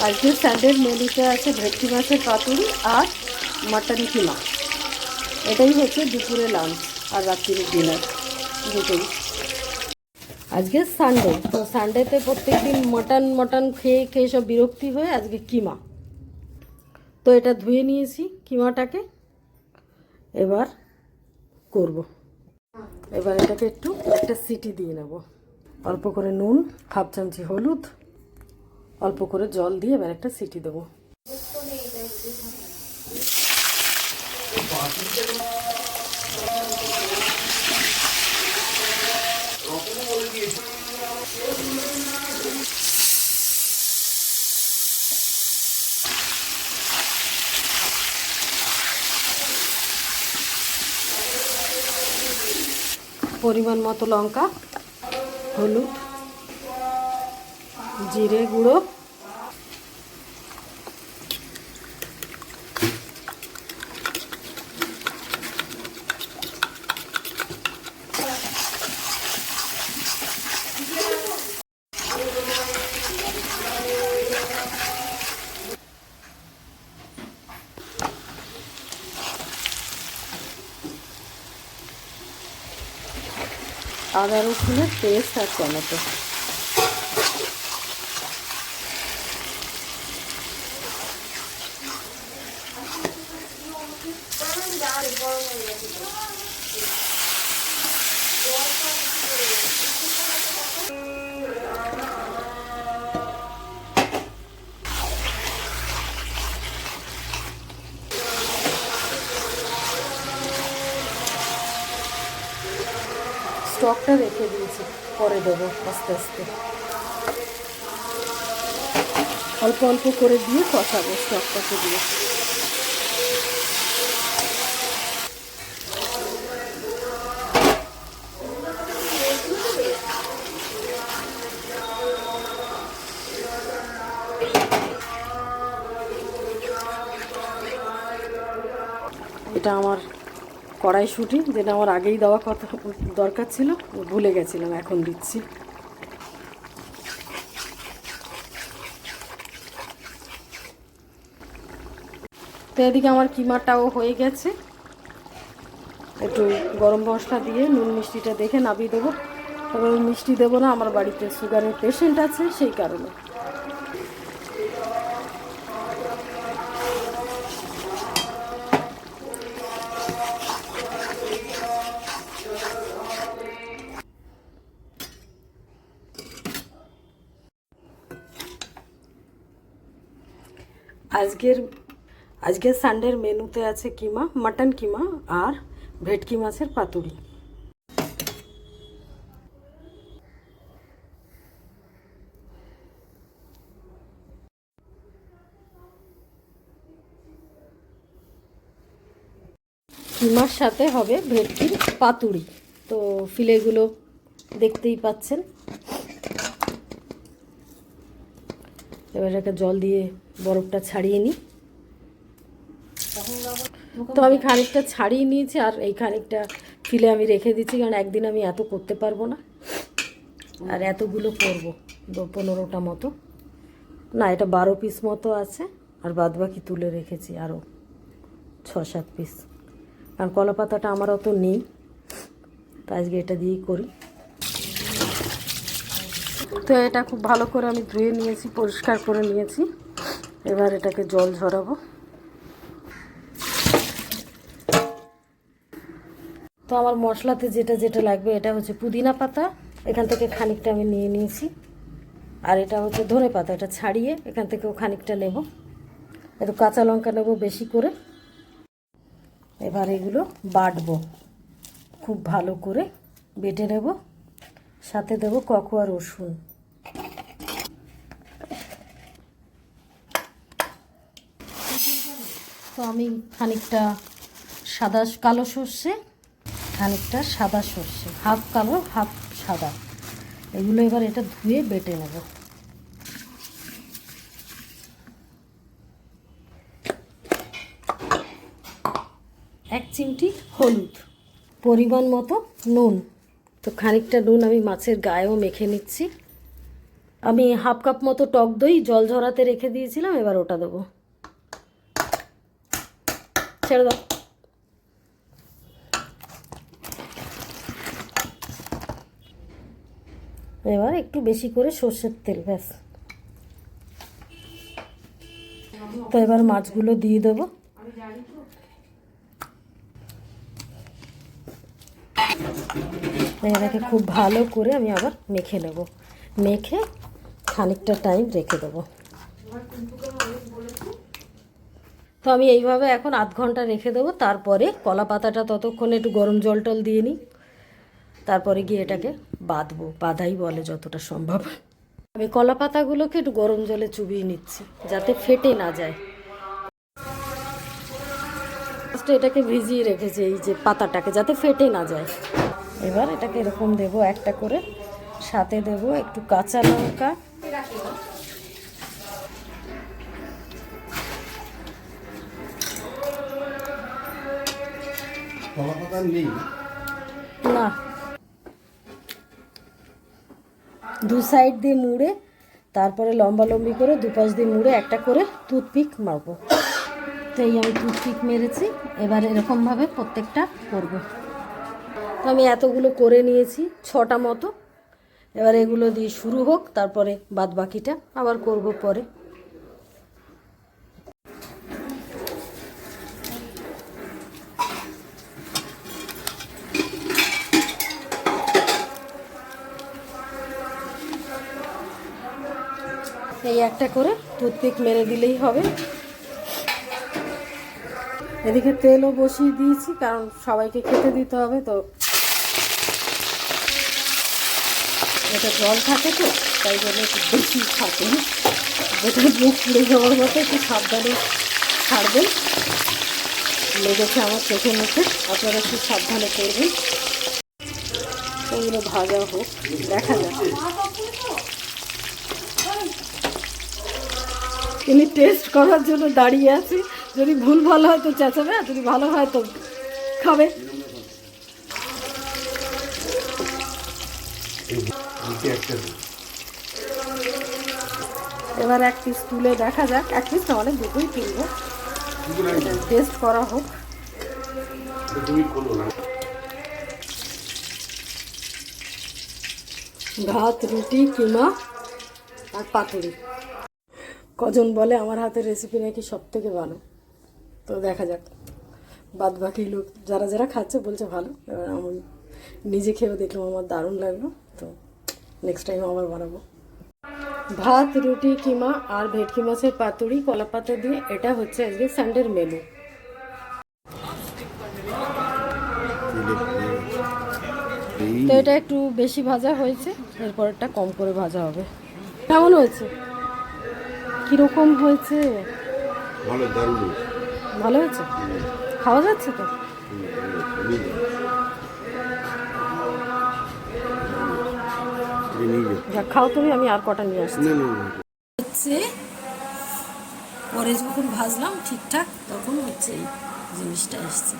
আজকে স্যান্ডের মেনুতে আছে ভেটকি মাছের পাতুরি আর মাটন কিমা। এটাই হচ্ছে দুপুরে লাঞ্চ আর রাত্রির ডিনার দুটোই। আজকে সানডে, তো সানডেতে প্রত্যেক দিন মটন খেয়ে খেয়ে সব বিরক্তি হয়ে আজকে কিমা। তো এটা ধুয়ে নিয়েছি কিমাটাকে, এবার করব। এবার এটাকে একটু একটা সিটি দিয়ে নেব। অল্প করে নুন, হাফ চামচি হলুদ, অল্প করে জল দিয়ে এবার একটা সিটি দেবো। পরিমাণ মতো লঙ্কা, হলুদ, জিরে গুঁড়ো, আদা রসুনের পেস্ট আর টমেটো। স্টকটা রেখে দিয়েছি, পরে দেবো আস্তে আস্তে। অল্প অল্প করে দিয়ে কষাবো স্টকটাকে দিয়ে। এটা আমার কড়াইশুঁটি, যেটা আমার আগেই দেওয়া কথা দরকার ছিল, ভুলে গেছিলাম, এখন দিচ্ছি। তো এদিকে আমার কিমাটাও হয়ে গেছে। একটু গরম মশলা দিয়ে নুন মিষ্টিটা দেখে নামিয়ে দেবো। তবে মিষ্টি দেবো না, আমার বাড়িতে সুগারের পেশেন্ট আছে, সেই কারণে। আজকের সানডের মেনুতে আছে কিমা, মাটন কিমা আর ভেটকি মাছের পাতুরি। কিমার সাথে হবে ভেটকির পাতুরি। তো ফিলেগুলো দেখতেই পাচ্ছেন। এবার একটা জল দিয়ে বরফটা ছাড়িয়ে নিই। তো আমি খানিকটা ছাড়িয়ে নিয়েছি, আর এই খানিকটা ফিলে আমি রেখে দিচ্ছি, কারণ একদিন আমি এত করতে পারবো না, আর এতগুলো করবো 15টা মতো না, এটা 12 পিস মতো আছে, আর বাদবাকি তুলে রেখেছি আরও 6-7 পিস। কারণ কলা পাতাটা আমার অত নেই, তো আজকে এটা দিয়েই করি। তো এটা খুব ভালো করে আমি ধুয়ে নিয়েছি, পরিষ্কার করে নিয়েছি। এবার এটাকে জল ঝরাবো। তো আমার মশলাতে যেটা যেটা লাগবে, এটা হচ্ছে পুদিনা পাতা, এখান থেকে খানিকটা আমি নিয়ে নিয়েছি। আর এটা হচ্ছে ধনে পাতা, এটা ছাড়িয়ে এখান থেকেও খানিকটা নেব। একটু কাঁচা লঙ্কা নেব বেশি করে। এবার এগুলো বাটবো, খুব ভালো করে বেটে নেব। সাথে দেব কোকোয়া রসুন। তো আমি খানিকটা কালো সর্ষে, খানিকটা সাদা সর্ষে, হাফ কালো হাফ সাদা, এগুলো এবার এটা ধুয়ে বেটে নেব। এক চিমটি হলুদ, পরিমাণ মতো নুন। তো খানিকটা নুন আমি মাছের গায়েও মেখে নিচ্ছি, আমি হাফ কাপ মতো টক দই জল ঝরাতে রেখে দিয়েছিলাম, এবার ওটা দেবো। ছেড়ে দাও। এবার একটু বেশি করে সর্ষের তেল, ব্যাস। তো এবার মাছগুলো দিয়ে দেবো। এটাকে খুব ভালো করে আমি আবার মেখে নেব, মেখে খানিকটা টাইম রেখে দেবো। তো আমি এইভাবে এখন আধ ঘন্টা রেখে দেবো। তারপরে কলা পাতাটা ততক্ষণে একটু গরম জল টল দিয়ে নিই, তারপরে গিয়ে এটাকে বাঁধবো, বাঁধাই বলে যতটা সম্ভব। আমি কলা পাতাগুলোকে একটু গরম জলে চুবিয়ে নিচ্ছি যাতে ফেটে না যায়। এটাকে ভিজিয়ে রেখেছি এই যে পাতাটাকে, যাতে ফেটে না যায়। এবার এটাকে এরকম দেবো একটা করে, সাথে দেবো একটু কাঁচা লঙ্কা, না দু সাইড দিয়ে মুড়ে, তারপরে লম্বা লম্বি করে দুপাশ দিয়ে মুড়ে একটা করে টুথপিক মারবো। তো এই আমি টুথপিক মেরেছি, এবার এরকমভাবে প্রত্যেকটা করব। তো আমি এতগুলো করে নিয়েছি, 6টা মতো। এবার এগুলো দিয়ে শুরু হোক, তারপরে বাদ বাকিটা আবার করব পরে। এই একটা করে টুথপিক মেরে দিলেই হবে। এদিকে তেলও বসিয়ে দিয়েছি, কারণ সবাইকে খেতে দিতে হবে। তো এটা জল থাকে তো, তাই জন্য একটু বেশি থাকে, যেটা মুখ পুড়ে যাওয়ার মতো একটু সাবধানে ছাড়বেন। লেগেছে আমার চোখে মুখে, আপনারা একটু সাবধানে করবেন। এগুলো ভাজা হোক, দেখা যাক। তিনি টেস্ট করার জন্য দাঁড়িয়ে আছি, যদি ভুল ভালো হয় তো চেঁচাবে, আর যদি ভালো হয় তো খাবে। এবার এক পিস তুলে দেখা যাক, এক পিস না অনেক দুটোই তুলবো, টেস্ট করা হোক। ভাত, রুটি, কিমা আর পাতুরি। কজন বলে আমার হাতের রেসিপি নাকি সব থেকে ভালো, তো দেখা যাক। বাদ বাকি লোক যারা যারা খাচ্ছে বলছে ভালো। এবার আমি নিজে খেয়েও দেখলাম আমার দারুণ লাগলো, তো নেক্সট টাইম আবার বানাবো। ভাত, রুটি, কিমা আর ভেটকি মাছের পাতুরি কলা পাতা দিয়ে, এটা হচ্ছে আজকে সানডের মেনু। তো এটা একটু বেশি ভাজা হয়েছে, এরপরটা কম করে ভাজা হবে। কেমন হয়েছে, কিরকম হয়েছে? ভালো হয়েছে, খাওয়া যাচ্ছে তো? খাও তুমি, আমি আর কটা নিয়ে আসছি। হচ্ছে পরে যখন ভাজলাম ঠিকঠাক, তখন হচ্ছে এই জিনিসটা এসছে।